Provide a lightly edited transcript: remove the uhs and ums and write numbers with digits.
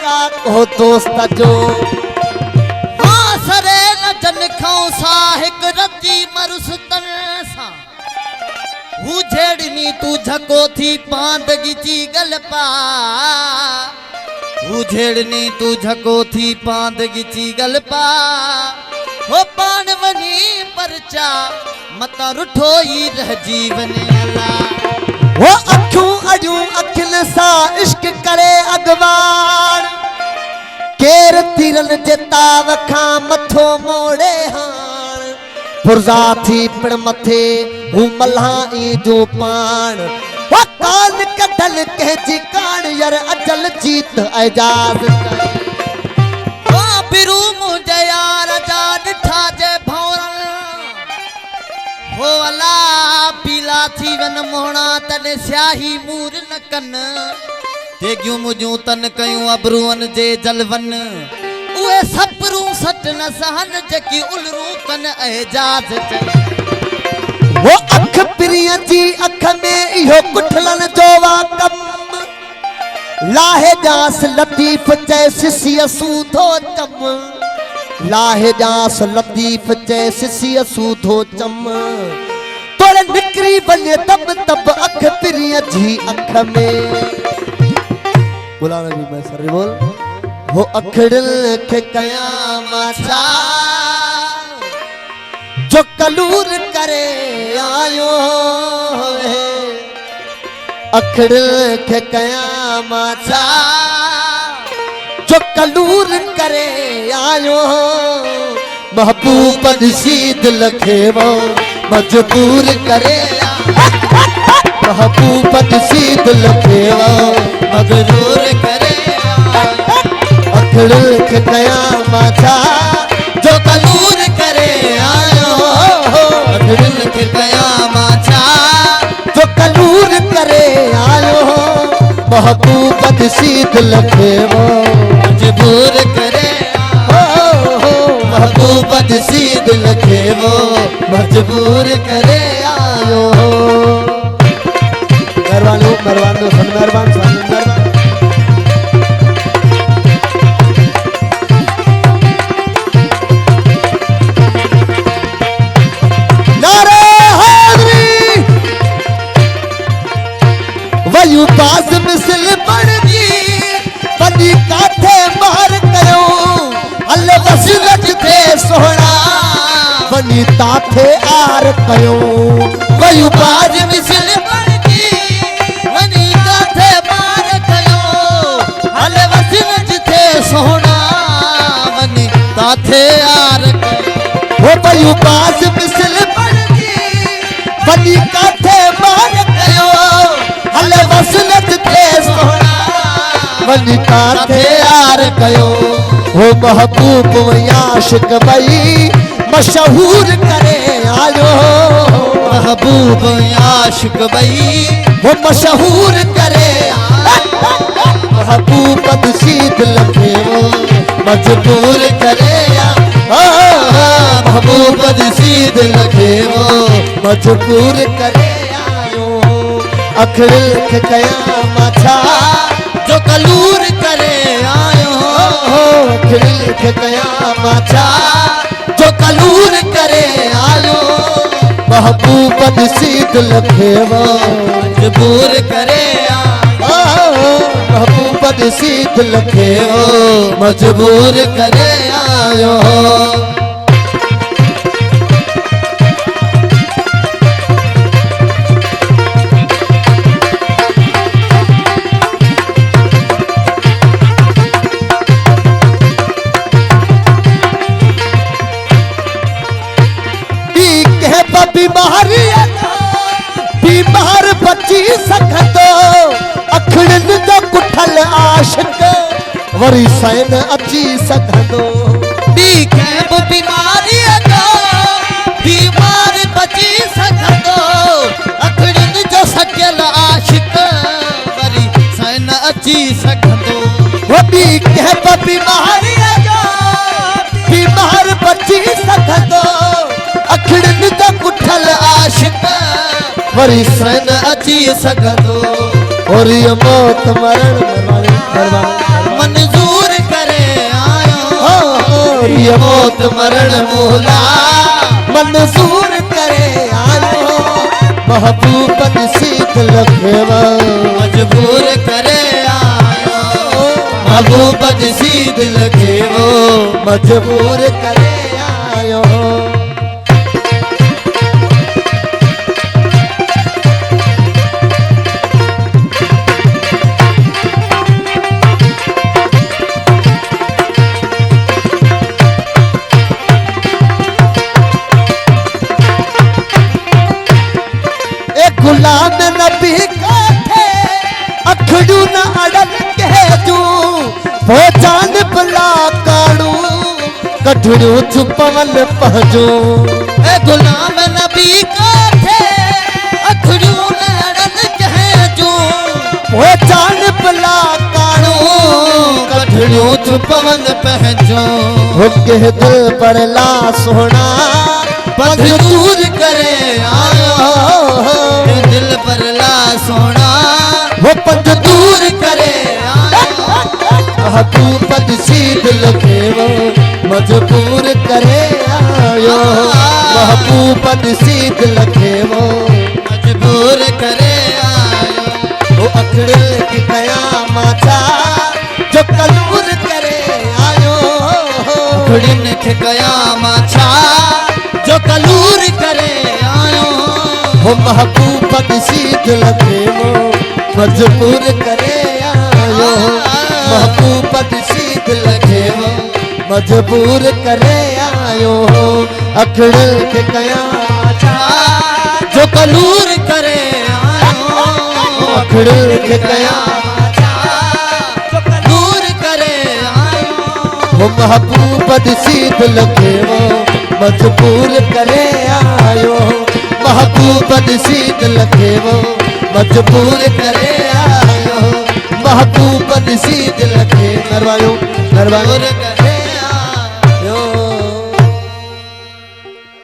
लगा को दोस्त जो हाँ सरे न जन खाऊं साहिक रजी मरुस्तन सा हूँ झेड़नी तू झको थी पांदगी ची गलपा हूँ झेड़नी तू झको थी पांदगी ची गलपा हो पान वनी परचा मता रुठो ही रह जीवन अला वो अखियों अजू अखिल सा इश्क करे अगवान केर तीरन जताव खा मथो मोड़े हान पुरजा थी पिण मथे हूँ मल्हाई जो पान वो कान कटल के जी कान यार अजल जीत एजाज ओ बिरू मुझे यार जा डिठा जे भौरन हो अला पीला थी वन मोहना तने स्याही मूर न कन तेगियूं मुझूं तन कयूं अबरुअन जे जलवन उए सपरू सट न सहन जकी उलरू कन एजाज वो अख प्रिय जी अख में इहो कुठलन जोवा कम लाहे जास लतीफ जैसी सूधो चम लाहे जास लतीफ जैसी सूधो चम तोरे निकरी वने तब तब अख प्रिय जी अख में बोला नबी मैं सर बोल वो अखड़ल के कयामत जो कलूर करे आयो है अखड़ल के कयामत जो कलूर करे आयो महबूब नसीद लखेवो मजबूर करे महबूब नसीद लखेवो मगरूर करे अखड़ल के कयामत जो कलूर करे आयो अखड़ल के कयामत जो कलूर करे आयो महबूब नसीद लखेवो मजबूर करे महबूब नसीद लखेवो मजबूर करे आयो मेहरबानी मेहरबान सन मेहरबान सन मेहरबान वयू पास मिसल बड़ी बनी काथे मार करो अल्लाह वसीलत थे सोहना बनी ताथे आर कयो वयू पास मिसल बड़ी बनी काथे मार कयो अल्लाह वसीलत थे सोहना बनी ताथे आर कयो वो वयू पास मिसल बड़ी बनी काथे मार कयो अल्लाह वसीलत थे सोहना बनी ताथे आर कयो वो महबूब आशिक बई मशहूर करे आयो महबूब आशिक बई वो मशहूर करे महबूब नसीद लखेवो मजबूर करे महबूब नसीद लखेवो मजबूर करे आयो अखड़ल के कयामत जो कलूर करे आयो अखड़ल के कयामत जो कलूर करे आयो महबूब नसीद लखेवो मजबूर करे महबूब नसीद लखेवो मजबूर करे आयो बीमार बची सकतो अखड़न जो कुठल आशिक वरी सैन अची सकतो बीमारी बीमार बची सकतो अखड़न जो सकल आशिक वरी सैन अची सकतो वो भी कह बीमारी बीमार बची सकतो अखड़न जो कुठल आशिक वरी सैन अची सकतो और ये मौत मरण मंजूर ये मौत मरण मोला मंजूर करे आयो महबूब नसीब लखेवा मजबूर करे आयो महबूब नसीब लखेवो मजबूर करे आयो गुलाम नबी का थे अखड़ू न अड़ल के जू वो जान बला काड़ू कठड़ू छुपवल पहजू ए गुलाम नबी का थे अखड़ू न अड़ल के जू वो जान बला काड़ू कठड़ू छुपवन पहजो हो के दिल पर ला सोना पथ दूर करे आयो दिल पर ला सोना वो पथ दूर करे आयो महबूब नसीब लखेवो मजबूर करे आयो महबूब नसीब लखेवो मजबूर करे आयो वो अखड़े की कयामत जो कलूर करे आयो अखड़िन के कयामत जो कलूर करे आयो वो महबूब नसीब लखेवो मजबूर करे आयो महबूब नसीब लखेवो मजबूर करे आयो अखड़े के कयामत जो कलूर करे आयो अखड़े के कयामत जो कलूर करे आयो वो महबूब नसीब लखेवो मजबूर करे आयो महबूब नसीब लखेवो मजबूर करे आयो महबूब नसीब लखे नरवायो करे